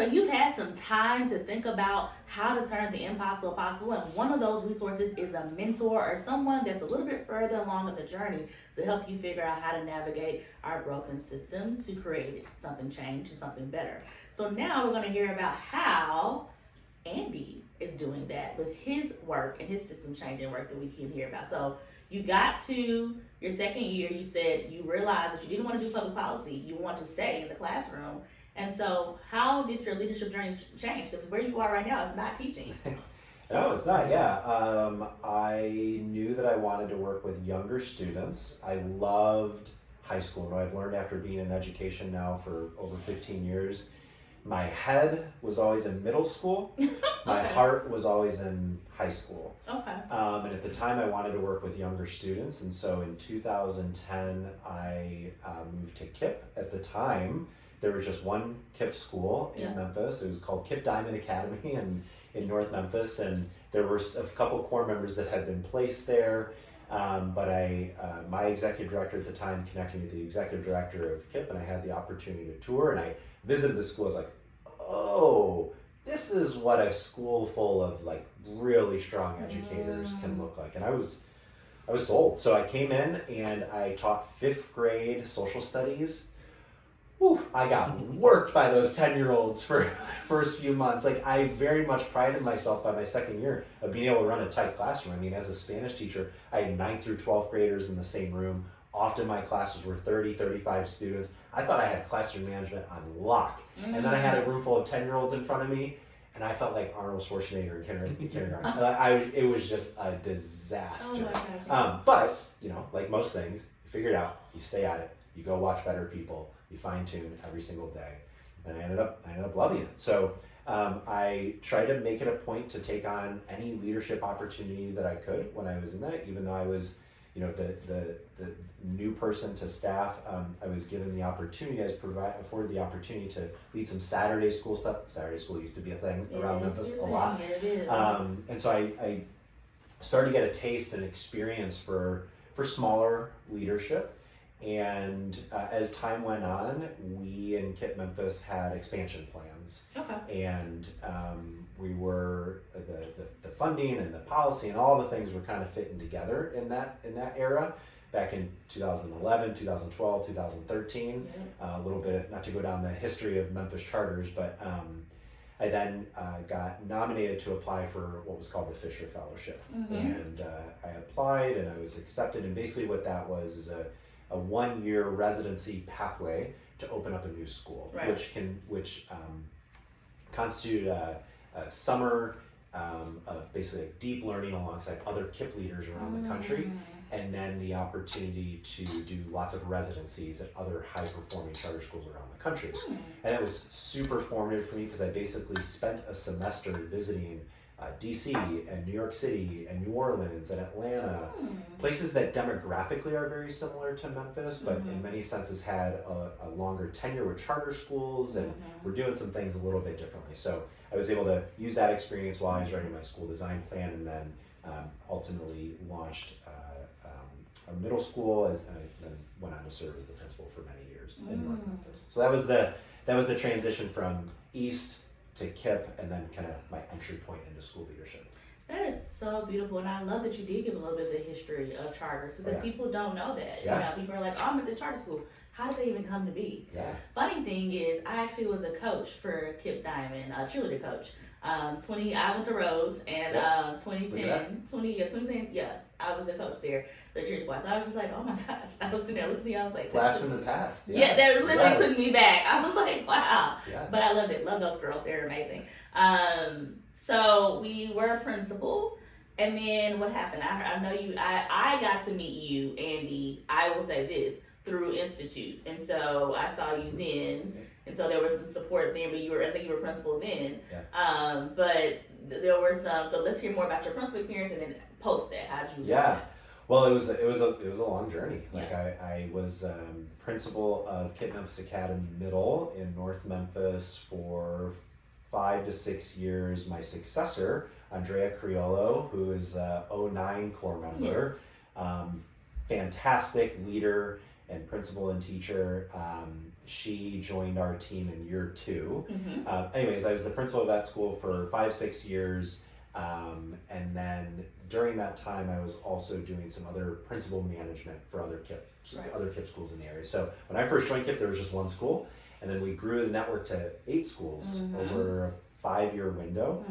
So you've had some time to think about how to turn the impossible possible, and one of those resources is a mentor or someone that's a little bit further along in the journey to help you figure out how to navigate our broken system to create something change and something better. So now we're going to hear about how Andy is doing that with his work and his system changing work that we can hear about. So you got to your second year, you said you realized that you didn't want to do public policy, you want to stay in the classroom. And so, how did your leadership journey change? Because where you are right now is not teaching. No, it's not. Yeah, I knew that I wanted to work with younger students. I loved high school. What I've learned after being in education now for over 15 years, my head was always in middle school. My heart was always in high school. Okay. And at the time, I wanted to work with younger students. And so in 2010, I moved to KIPP. At the time, there was just one KIPP school in Memphis. It was called KIPP Diamond Academy in North Memphis. And there were a couple core members that had been placed there. But my executive director at the time connected me with the executive director of KIPP, and I had the opportunity to tour. And I visited the school. I was like, oh, this is what a school full of like really strong educators can look like. And I was sold. So I came in and I taught 5th grade social studies. Whew, I got worked by those 10-year-olds for the first few months. Like, I very much prided myself by my second year of being able to run a tight classroom. I mean, as a Spanish teacher, I had 9th through 12th graders in the same room. Often my classes were 30, 35 students. I thought I had classroom management on lock. And then I had a room full of 10-year-olds in front of me, and I felt like Arnold Schwarzenegger in kindergarten. It was just a disaster. Oh my gosh. But, like most things, you figure it out, you stay at it, you go watch better people, you fine tune every single day, and I ended up loving it. So I tried to make it a point to take on any leadership opportunity that I could when I was in that, even though I was, the new person to staff. I was given the opportunity, afforded the opportunity to lead some Saturday school stuff. Saturday school used to be a thing around Memphis a lot. It is. And so I started to get a taste and experience for smaller leadership. And as time went on, we in KIPP Memphis had expansion plans. Okay. And we were the funding and the policy and all the things were kind of fitting together in that era back in 2011, 2012, 2013. A little bit, not to go down the history of Memphis charters, but I then got nominated to apply for what was called the Fisher Fellowship. And I applied and I was accepted. And basically what that was is a 1-year residency pathway to open up a new school, right. which constituted a summer of basically deep learning alongside other KIPP leaders around the country, and then the opportunity to do lots of residencies at other high-performing charter schools around the country. And it was super formative for me because I basically spent a semester visiting DC and New York City and New Orleans and Atlanta, places that demographically are very similar to Memphis, but in many senses had a longer tenure with charter schools, and were doing some things a little bit differently. So I was able to use that experience while I was writing my school design plan, and then ultimately launched a middle school, and then went on to serve as the principal for many years in North Memphis. So that was the transition from East to KIPP, and then kind of my entry point into school leadership. That is so beautiful, and I love that you did give a little bit of the history of charters, because people don't know that. People are like, oh, I'm at this charter school. How did they even come to be? Funny thing is, I actually was a coach for KIPP Diamond, a cheerleader coach. I went to Rose, and 2010, I was a coach there, the cheer squad. So I was just like, oh my gosh, I was sitting there listening, I was like, blast from the past. Yeah, that literally took me back. I was like, wow. But I loved it. Love those girls. They're amazing. So we were principal, and then what happened? I know you. I got to meet you, Andy. I will say this, through Institute, and so I saw you then, and so there was some support then. But I think you were principal then. But there were some. So let's hear more about your principal experience, and then post that. How'd you? Well, it was a long journey. Like I was principal of KIPP Memphis Academy Middle in North Memphis for 5 to 6 years. My successor, Andrea Criollo, who is a 09 core member, fantastic leader and principal and teacher. she joined our team in year 2. Mm-hmm. Anyways, I was the principal of that school for 5-6 years. And then during that time, I was also doing some other principal management for other KIPP schools in the area. So when I first joined KIPP, there was just one school, and then we grew the network to 8 schools over a 5-year window.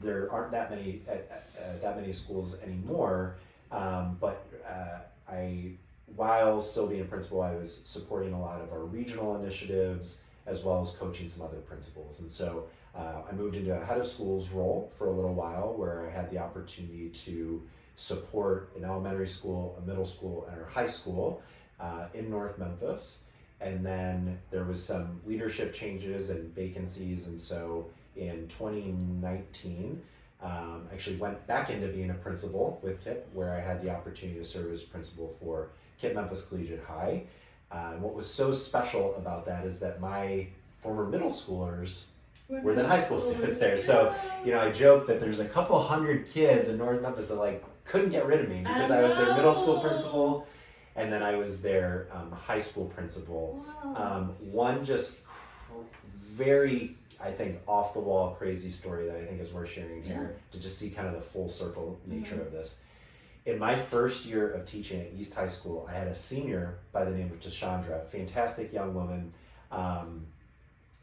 There aren't that many schools anymore, but while still being a principal, I was supporting a lot of our regional initiatives as well as coaching some other principals. And so I moved into a head of schools role for a little while, where I had the opportunity to support an elementary school, a middle school, and a high school in North Memphis. And then there was some leadership changes and vacancies, and so in 2019, actually went back into being a principal with KIPP, where I had the opportunity to serve as principal for KIPP Memphis Collegiate High. And what was so special about that is that my former middle schoolers were then high school students there. So, I joke that there's a couple hundred kids in North Memphis that couldn't get rid of me because I was their middle school principal, and then I was their high school principal. Wow. One just very, I think, off the wall crazy story that I think is worth sharing here to just see kind of the full circle nature of this. In my first year of teaching at East High School, I had a senior by the name of Tashandra, fantastic young woman.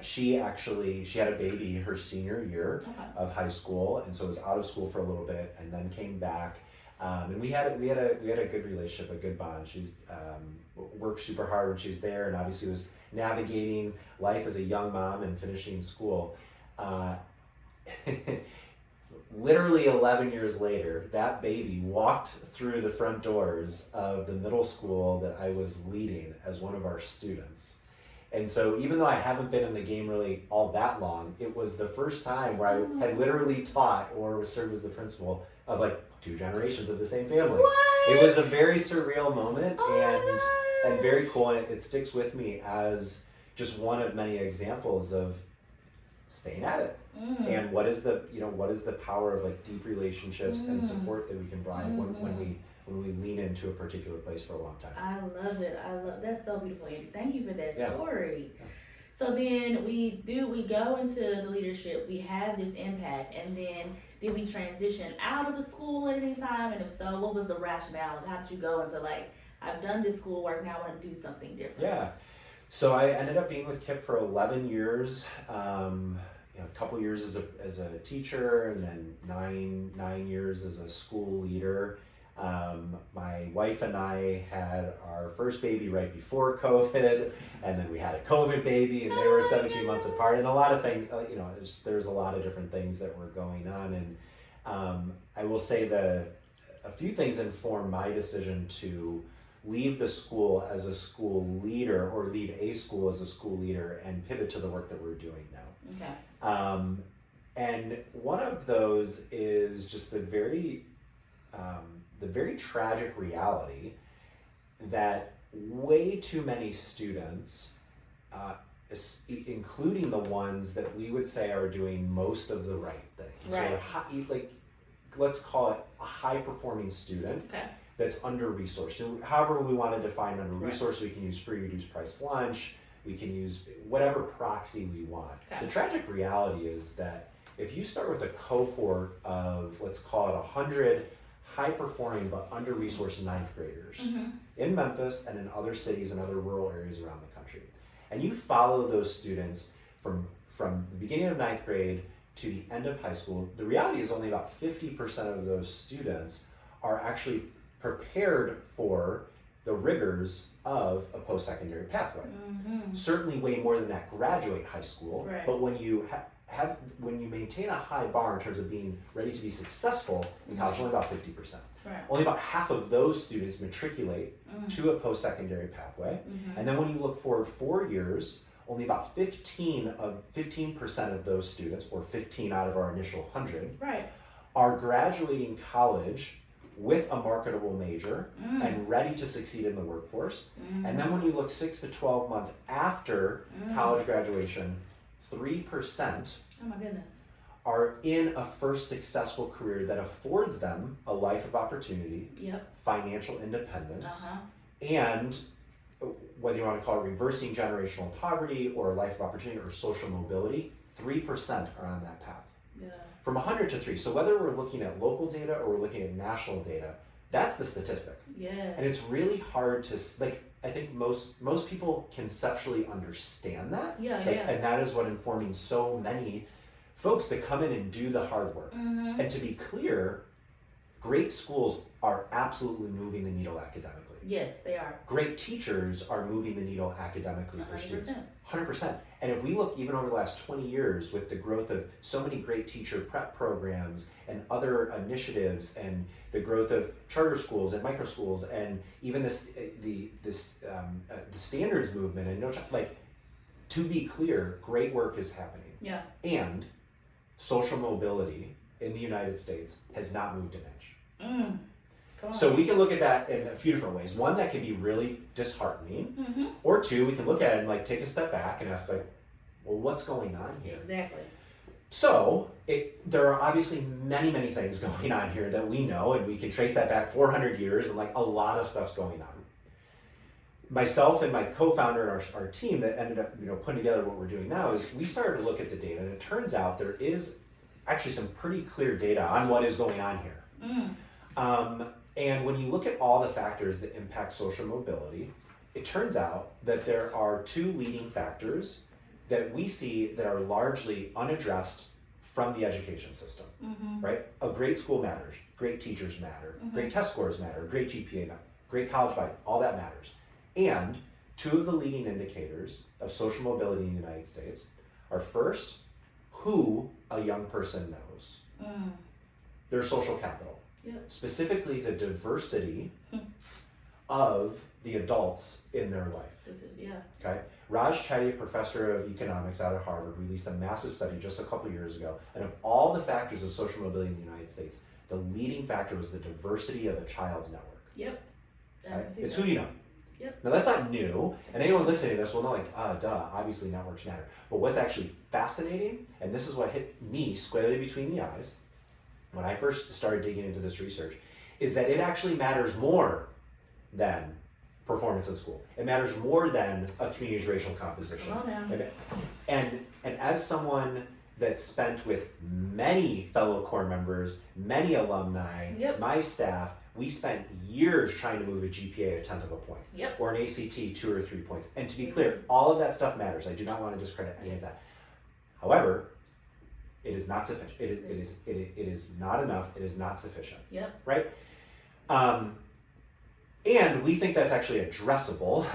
She had a baby her senior year of high school, and so was out of school for a little bit, and then came back. And we had a good relationship, a good bond. She's worked super hard when she's there, and obviously was navigating life as a young mom and finishing school. Literally 11 years later, that baby walked through the front doors of the middle school that I was leading as one of our students. And so even though I haven't been in the game really all that long, it was the first time where I had literally taught or was served as the principal of 2 generations of the same family. What? It was a very surreal moment and very cool, and it sticks with me as just one of many examples of staying at it. And what is the power of deep relationships and support that we can provide when we lean into a particular place for a long time. I love it. That's so beautiful, Andy. Thank you for that story. Yeah. So then we go into the leadership, we have this impact, and then did we transition out of the school at any time? And if so, what was the rationale of how did you go into I've done this schoolwork, now I want to do something different? Yeah. So I ended up being with KIPP for 11 years. A couple years as a teacher, and then nine years as a school leader. My wife and I had our first baby right before COVID, and then we had a COVID baby, and they were 17 months apart, and a lot of things, there's a lot of different things that were going on. And I will say a few things informed my decision to leave the school as a school leader, or leave a school as a school leader, and pivot to the work that we're doing now. Okay. And one of those is just the very tragic reality that way too many students, including the ones that we would say are doing most of the right things, right. or let's call it a high-performing student, Okay. that's under-resourced. And however we want to define under-resourced, we can use free reduced price lunch, we can use whatever proxy we want. Okay. The tragic reality is that if you start with a cohort of, let's call it 100 high-performing but under-resourced 9th graders in Memphis and in other cities and other rural areas around the country, and you follow those students from the beginning of 9th grade to the end of high school, the reality is only about 50% of those students are actually prepared for the rigors of a post-secondary pathway. Certainly way more than that graduate high school, right. But when you when you maintain a high bar in terms of being ready to be successful in college, only about 50%. Right. Only about half of those students matriculate to a post-secondary pathway. And then when you look forward 4 years, only about 15% of those students, or 15 out of our initial 100, right. are graduating college with a marketable major and ready to succeed in the workforce. And then when you look 6 to 12 months after college graduation, 3% Oh my goodness. are in a first successful career that affords them a life of opportunity, Yep. financial independence, Uh-huh. and whether you want to call it reversing generational poverty or life of opportunity or social mobility, 3% are on that path. Yeah. From 100 to 3. So whether we're looking at local data or we're looking at national data, that's the statistic. Yeah. And it's really hard to, like, I think most people conceptually understand that. Yeah, like, yeah. And that is what informing so many folks to come in and do the hard work. Mm-hmm. And to be clear, great schools are absolutely moving the needle academically. Yes, they are. Great teachers are moving the needle academically 100%. for students. 100%. And if we look even over the last 20 years with the growth of so many great teacher prep programs and other initiatives and the growth of charter schools and micro schools and even the standards movement and to be clear, great work is happening. Yeah. And social mobility in the United States has not moved an inch. So we can look at that in a few different ways. One, that can be really disheartening. Mm-hmm. Or two, we can look at it and like take a step back and ask like, well, what's going on here? Exactly. So there are obviously many, many things going on here that we know, and we can trace that back 400 years, and like a lot of stuff's going on. Myself and my co-founder and our team that ended up putting together what we're doing now is we started to look at the data, and it turns out there is actually some pretty clear data on what is going on here. And when you look at all the factors that impact social mobility, it turns out that there are two leading factors that we see that are largely unaddressed from the education system, right? A great school matters, great teachers matter, great test scores matter, great GPA matter, great college value, all that matters. And two of the leading indicators of social mobility in the United States are first, who a young person knows, their social capital. Yep. Specifically the diversity of the adults in their life. Okay. Raj Chetty, professor of economics out of Harvard, released a massive study just a couple years ago, and of all the factors of social mobility in the United States, the leading factor was the diversity of a child's network. Yep. Okay? It's who you know. Yep. Now that's not new, and anyone listening to this will know duh, obviously networks matter. But what's actually fascinating, and this is what hit me squarely between the eyes, when I first started digging into this research, is that it actually matters more than performance in school. It matters more than a community's racial composition. Come on now. And as someone that's spent with many fellow core members, many alumni, my staff, we spent years trying to move a GPA a 10th of a point, or an ACT 2 or 3 points. And to be clear, all of that stuff matters. I do not want to discredit any of that. However, it is not sufficient. It is not enough. It is not sufficient. Right? And we think that's actually addressable,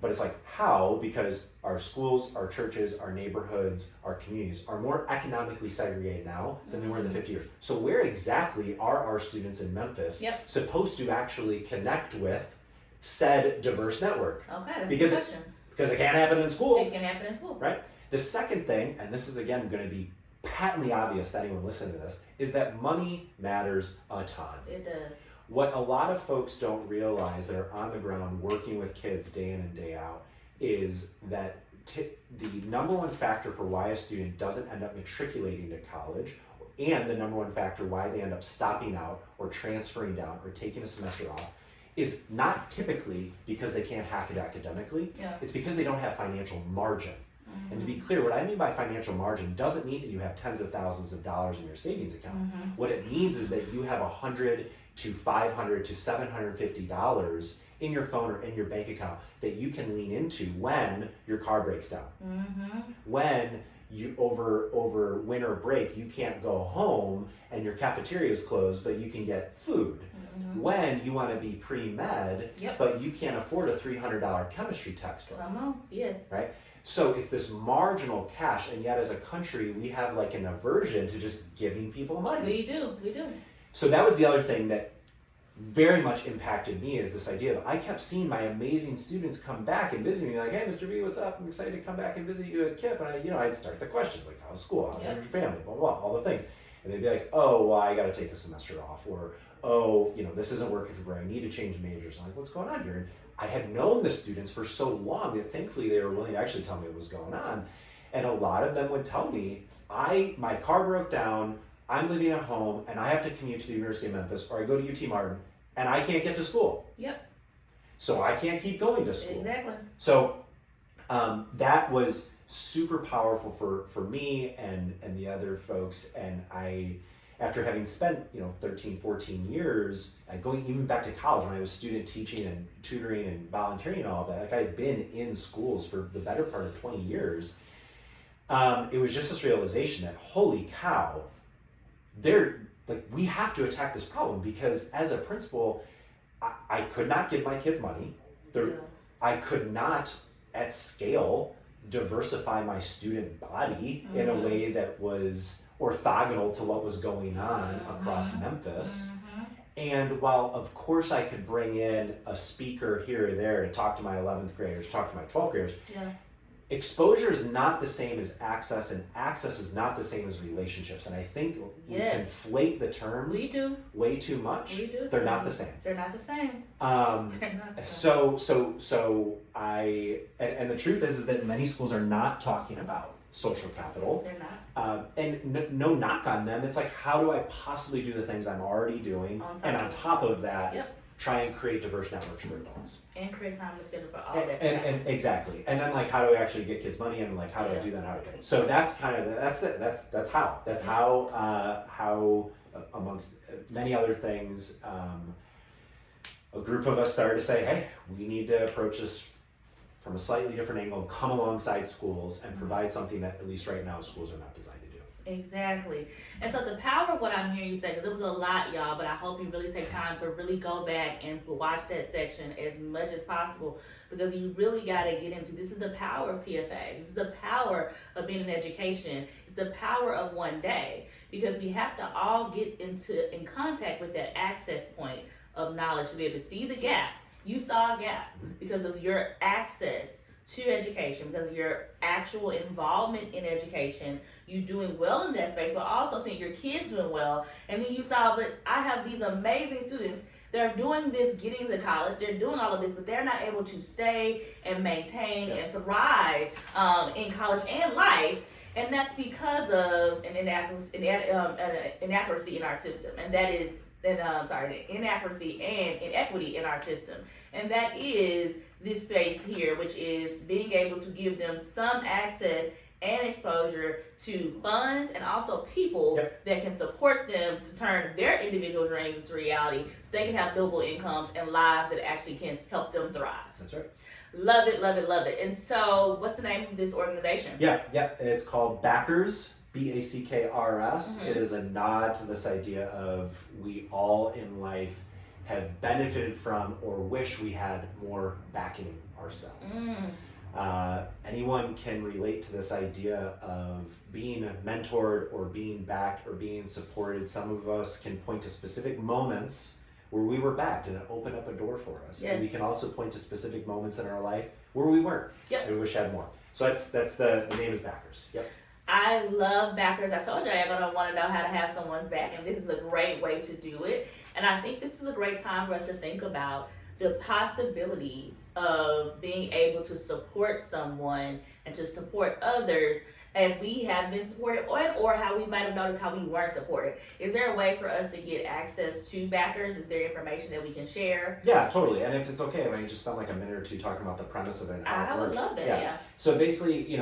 but it's like, how? Because our schools, our churches, our neighborhoods, our communities are more economically segregated now than they were in the 50 years. So where exactly are our students in Memphis supposed to actually connect with said diverse network? Okay, that's because a good question. Because it can't happen in school. It can happen in school. Right? The second thing, and this is again going to be patently obvious to anyone listening to this, is that money matters a ton. It does. What a lot of folks don't realize that are on the ground working with kids day in and day out is that the number one factor for why a student doesn't end up matriculating to college, and the number one factor why they end up stopping out or transferring down or taking a semester off, is not typically because they can't hack it academically. It's because they don't have financial margin. And to be clear, what I mean by financial margin doesn't mean that you have tens of thousands of dollars in your savings account. What it means is that you have $100 to $500 to $750 in your phone or in your bank account that you can lean into when your car breaks down. When you over winter break, you can't go home and your cafeteria is closed, but you can get food. When you want to be pre-med, but you can't afford a $300 chemistry textbook. Right? So it's this marginal cash, and yet as a country, we have like an aversion to just giving people money. We do. So that was the other thing that very much impacted me, is this idea of I kept seeing my amazing students come back and visit me, like, hey, Mr. B, what's up? I'm excited to come back and visit you at KIPP. And I'd start the questions like, how's school? How's your family? Blah, blah, blah, all the things. And they'd be like, oh, well, I got to take a semester off, or, oh, this isn't working for me. I need to change majors. I'm like, what's going on here? And I had known the students for so long that thankfully they were willing to actually tell me what was going on. And a lot of them would tell me, my car broke down, I'm living at home, and I have to commute to the University of Memphis, or I go to UT Martin, and I can't get to school. so I can't keep going to school. Exactly. So that was super powerful for me and the other folks. And I, after having spent 13, 14 years, going even back to college when I was student teaching and tutoring and volunteering and all that, like I had been in schools for the better part of 20 years. It was just this realization that holy cow, we have to attack this problem, because as a principal, I could not give my kids money. I could not at scale diversify my student body in a way that was orthogonal to what was going on across Memphis. And while of course I could bring in a speaker here or there to talk to my 11th graders, talk to my 12th graders, exposure is not the same as access, and access is not the same as relationships. And I think we conflate the terms way too much. We do. They're not the same. They're not the same. So and the truth is that many schools are not talking about social capital. They're not. And no knock on them. It's like, how do I possibly do the things I'm already doing? And on top of that, try and create diverse networks for adults. And create time to schedule for all that. And exactly. And then how do I actually get kids money, and how do I do that? How do I do it? So that's kind of that's how amongst many other things, a group of us started to say, hey, we need to approach this from a slightly different angle, come alongside schools and provide something that at least right now schools are not designed to do. Exactly. And so the power of what I'm hearing you say, because it was a lot, y'all, but I hope you really take time to really go back and watch that section as much as possible, because you really got to get into, this is the power of TFA. This is the power of being in education. It's the power of one day, because we have to all get in contact with that access point of knowledge to be able to see the gaps. You saw a gap because of your access to education, because of your actual involvement in education, you doing well in that space, but also seeing your kids doing well. And then you saw, but I have these amazing students, they're doing this, getting to college, they're doing all of this, but they're not able to stay and maintain and thrive in college and life. And that's because of an inaccuracy in our system. And that is, inaccuracy and inequity in our system. And that is this space here, which is being able to give them some access and exposure to funds and also people that can support them to turn their individual dreams into reality, so they can have billable incomes and lives that actually can help them thrive. That's right. Love it, love it, love it. And so what's the name of this organization? It's called Backers, BACKRS. It is a nod to this idea of we all in life have benefited from or wish we had more backing ourselves. Anyone can relate to this idea of being mentored or being backed or being supported. Some of us can point to specific moments where we were backed and it opened up a door for us. And we can also point to specific moments in our life where we weren't and we wish had more. So that's the name is Backers. I love Backers. I told you I'm going to want to know how to have someone's back, and this is a great way to do it. And I think this is a great time for us to think about the possibility of being able to support someone and to support others as we have been supported, or how we might have noticed how we weren't supported. Is there a way for us to get access to Backers? Is there information that we can share? Yeah, totally. And if it's okay, I just spend like a minute or two talking about the premise of it and how it works. I would love that, So basically,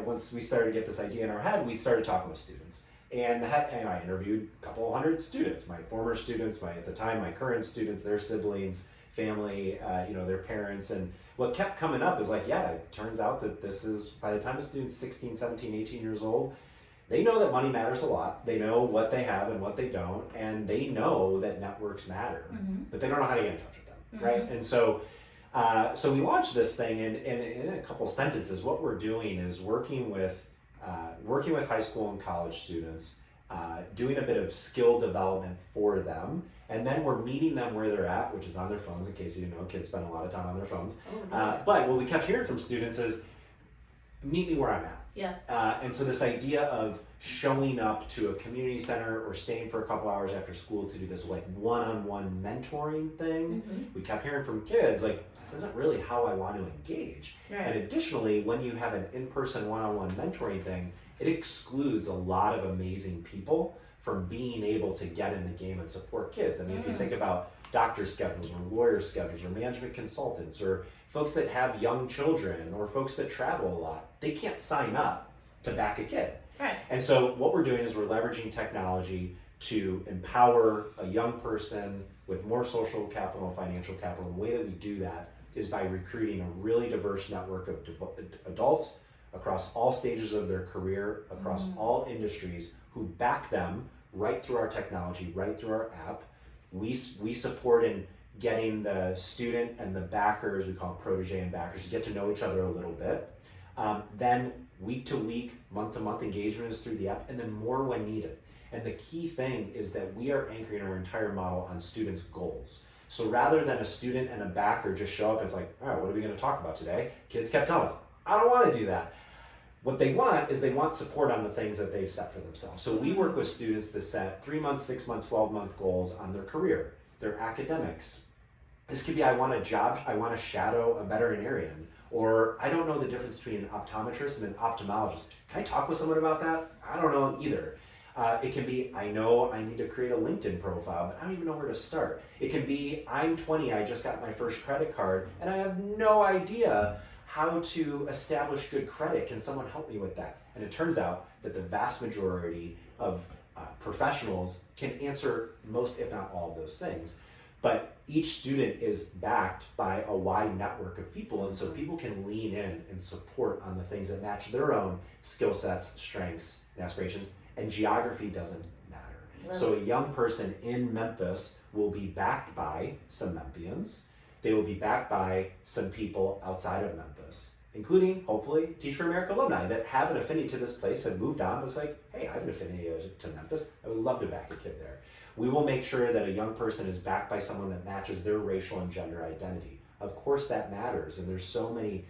once we started to get this idea in our head, we started talking with students. And I interviewed a couple hundred students, my former students, at the time, my current students, their siblings, family, their parents. And what kept coming up is it turns out that this is, by the time a student's 16, 17, 18 years old, they know that money matters a lot. They know what they have and what they don't. And they know that networks matter, but they don't know how to get in touch with them, right? And so we launched this thing, and in a couple sentences, what we're doing is working with high school and college students, doing a bit of skill development for them, and then we're meeting them where they're at, which is on their phones. In case you didn't know, kids spend a lot of time on their phones. But what we kept hearing from students is, meet me where I'm at. And so this idea of showing up to a community center or staying for a couple hours after school to do this one-on-one mentoring thing, we kept hearing from kids this isn't really how I want to engage. And additionally, when you have an in-person one-on-one mentoring thing, it excludes a lot of amazing people from being able to get in the game and support kids. I mean, if you think about doctor's schedules or lawyer schedules or management consultants or folks that have young children or folks that travel a lot, they can't sign up to back a kid. Right. And so what we're doing is we're leveraging technology to empower a young person with more social capital and financial capital. The way that we do that is by recruiting a really diverse network of adults across all stages of their career, across all industries, who back them right through our technology, right through our app. We support in getting the student and the backers, we call them protege and backers, to get to know each other a little bit. Then week to week, month to month engagement is through the app, and then more when needed. And the key thing is that we are anchoring our entire model on students' goals. So rather than a student and a backer just show up and it's like, all right, what are we going to talk about today? Kids kept telling us, I don't want to do that. What they want is they want support on the things that they've set for themselves. So we work with students to set 3-month, 6-month, 12-month goals on their career, their academics. This could be, I want a job, I want to shadow a veterinarian, or I don't know the difference between an optometrist and an ophthalmologist. Can I talk with someone about that? I don't know either. It can be, I know I need to create a LinkedIn profile, but I don't even know where to start. It can be, I'm 20, I just got my first credit card, and I have no idea how to establish good credit. Can someone help me with that? And it turns out that the vast majority of professionals can answer most, if not all, of those things. But each student is backed by a wide network of people, and so people can lean in and support on the things that match their own skill sets, strengths, and aspirations. And geography doesn't matter. So a young person in Memphis will be backed by some Memphians. They will be backed by some people outside of Memphis, including, hopefully, Teach for America alumni that have an affinity to this place, have moved on, but it's like, hey, I have an affinity to Memphis. I would love to back a kid there. We will make sure that a young person is backed by someone that matches their racial and gender identity. Of course that matters, and there's so many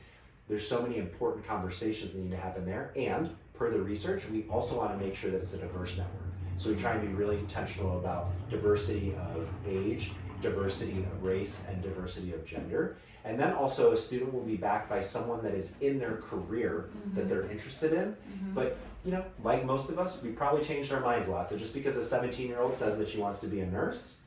important conversations that need to happen there. And per the research, we also want to make sure that it's a diverse network. So we try and be really intentional about diversity of age, diversity of race, and diversity of gender. And then also a student will be backed by someone that is in their career that they're interested in. But you know, like most of us, we probably changed our minds a lot. So just because a 17-year-old says that she wants to be a nurse,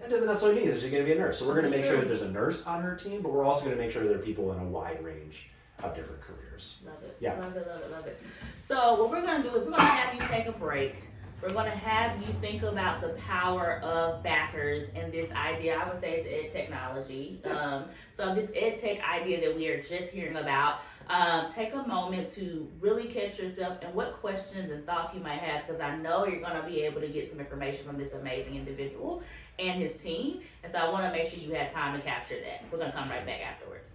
that doesn't necessarily mean that she's going to be a nurse. So we're going to make sure that there's a nurse on her team, but we're also going to make sure that there are people in a wide range of different careers. Love it. Yeah. Love it, love it, love it. So what we're going to do is we're going to have you take a break. We're going to have you think about the power of backers and this idea. I would say it's ed technology. So this ed tech idea that we are just hearing about, take a moment to really catch yourself and what questions and thoughts you might have, because I know you're going to be able to get some information from this amazing individual and his team. And so I want to make sure you have time to capture that. We're going to come right back afterwards.